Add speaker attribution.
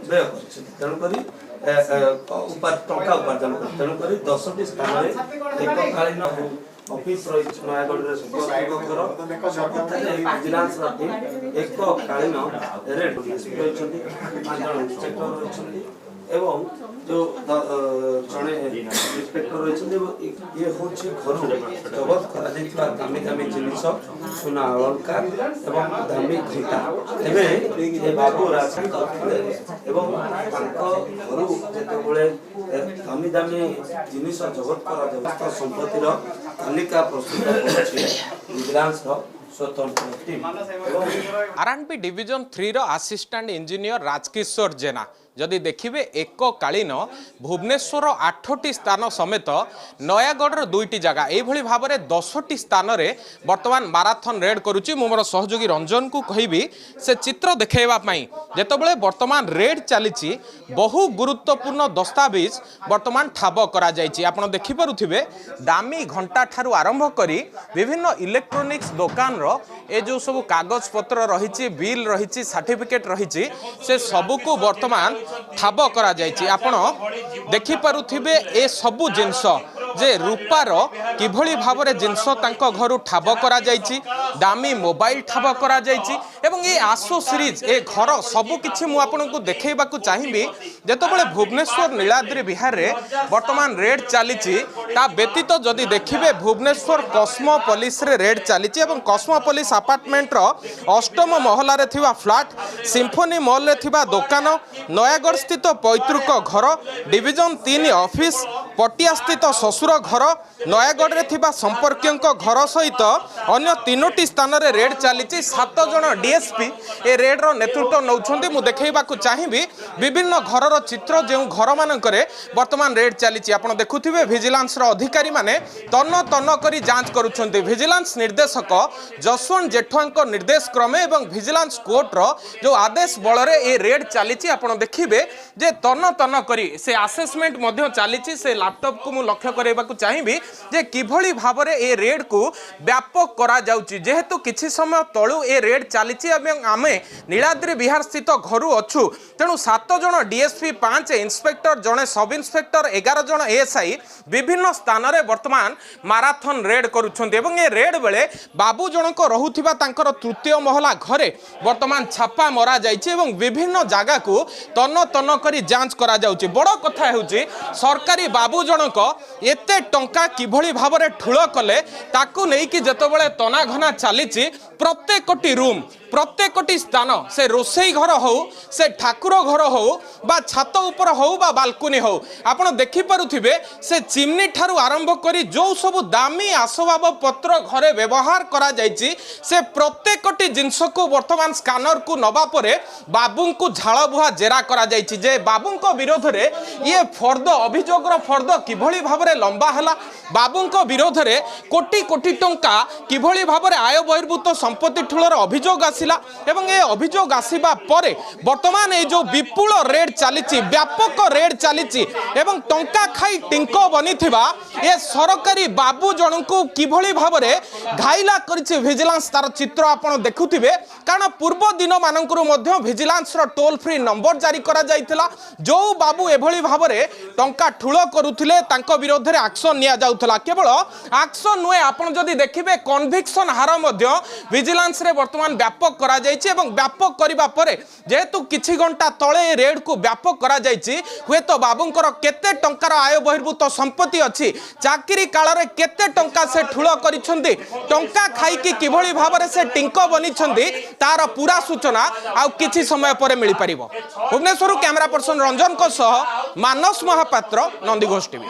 Speaker 1: व्यय कर टंका उपार्जन कर तेणुक 10टी स्थान एककालीन ऑफिस रही नयागढ़ विजिलेंस टीम एककालीन रेड रही 5 जन इंस्पेक्टर रही एवं जो जड़े इंस्पेक्टर रही ये हूँ घर जबत कर दामी दामी जिनस सुना अलंकार एवं दामी घंटा एवं बाबू राजन करते घर जिते दामी दामी जिनस जबत कर संपत्तिर तालिका प्रस्तुत विजिलेंस स्वतंत्र टीम
Speaker 2: आरएनपी डिविजन 3 रो असिस्टेंट इंजीनियर राजकिशोर जेना जदि देखिए एककालीन भुवनेश्वर 8टी स्थान समेत नयागढ़ 2टी जगह यही भाव में 10टी स्थान रे वर्तमान माराथन रेड करुच्ची मोर सहयोगी रंजन को कहबी से चित्र देखवाई जितेबाला वर्तमान रेड चली बहु गुरुत्वपूर्ण दस्तावेज वर्तमान ठाब करा आप देखिपे दामी घंटा ठारू आरंभ करी विभिन्न इलेक्ट्रोनिक्स दुकान ए जो सब कागज पत्र रही बिल रही सर्टिफिकेट रही से सबको वर्तमान ठाब करा जायछि। आपण देखि पारुथिबे ए सबु जिंस जे रूपार किभली भाबरे जिंस तांको घरु ठाब करा जायछि दामी मोबाइल ठाब करा जायछि एवं ए आसो सीरीज ए घर सबु किछि मु आपनको देखैबा को चाहिबी जेतबेले भुवनेश्वर नीलाद्री विहार रे वर्तमान रेड चलीछि ता व्यतीत जदि देखिबे भुवनेश्वर कॉस्मोपोलिस रे रेड चलीछि एवं कॉस्मोपोलिस अपार्टमेंट रो 8म महला रे थिबा फ्लैट सिम्फोनी मॉल रे थिबा दुकान नयागढ़ स्थित पैतृक घर डिविजन 3 ऑफिस पटिया स्थित ससुर घर नयागढ़ रे थिबा संपर्कियों घर सहित अन्य 3टी स्थान रे रेड चली 7 जन डीएसपी ए रेड रो नेतृत्व नौछंती मु देखैबा को चाहिबी विभिन्न घर रो चित्र जे घर मानकरे वर्तमान रेड चली आपण देखुथिबे विजिलेंस रो अधिकारी माने तन तन करी जांच करूछंती विजिलेंस निर्देशक जसवंत जेठवांको निर्देश क्रमे एवं विजिलेंस कोर्ट रो जो आदेश बल रे ए रेड चली आपण देखिबे जे तन तन करी से असेसमेंट मध्य चली से लैपटॉप को मु लक्ष्य करैबा को चाहिबी जे किभली भाव रे ए रेड को व्यापक करा जाउची जेहेतु किछि समय तळु ए रेड चलीची एवं आमे नीलाद्री विहार स्थित घरु अछु तेणु 7 जन डीएसपी 5 इंस्पेक्टर जने सब इंस्पेक्टर 11 जन एएसआई विभिन्न स्थान रे वर्तमान माराथन रेड करूछन्ते एवं ए रेड बेले बाबू जनक रहुथिबा तांकर तृतीय महला घरे वर्तमान छापा मरा जाइछि एवं विभिन्न जागा को तन तन करी जांच करा जाउछि बड़ कथा हेउछि सरकारी बाबू जनक एते टंका किभली भाव रे ठुळ कले ताकू नै कि जतबेले तना घना चलीछि प्रत्येकटी रूम प्रत्येकटी स्थान से रोसई घर हो से ठाकुर घर हो बा छात ऊपर हो बा बालकुनी हो आपण देखि पारुथिबे से चिमनी ठारू आरंभ करी जो सब दामी आसबाब पत्र घरे व्यवहार करा जायछि से प्रत्येकटी जिंस को वर्तमान स्कैनर को नबा परे बाबू को झाळ बुहा जेरा करा जायछि जे बाबू को विरोध रे ये फर्द अभियोग रो फर्द किभली भाव रे लंबा हला बाबू को विरोध रे कोटी कोटी टंका किभली भाव रे आय बहिर्भूत संपत्ति ठुलर अभियोग आसिला एवं ए अभियोग आसिबा परे वर्तमान ए जो विपुल रेड चलीछि व्यापक रेड चलीछि एवं टंका खाई टिंको बनिथिबा ए सरकारी बाबू जनकु किभली भाव रे घाइला करिछि विजिलेंस तार चित्र आपण देखुथिबे कारण पूर्व दिन मानकरू मध्य विजिलेंस रो टोल फ्री नंबर जारी करा जाइथिला जो बाबू एभली भाव रे टंका ठुळ करूथिले तांको विरोध रे एक्शन निया जाउथला केवल एक्शन नुए आपण जदि देखिबे कन्विक्शन हार मध्य विजिलेंस रे वर्तमान व्यापक करा जाइछि एवं व्यापक करिबा परे जेहेतु किछि घंटा तळे रेड को व्यापक करा जाइछि हुए तो बाबूंकर केते टंकार आय बहिर्भूत संपत्ति अछि चाकरी काल रे केते टंका से ठुळ करिसंती टंका खाई कि किभली भाव रे से टिंको बनिसंती तार पूरा सूचना आ किछि समय परे मिलि परिबो भुवनेश्वर कैमरा पर्सन रंजन को सह मानस महापात्र नंदीघोष टीवी।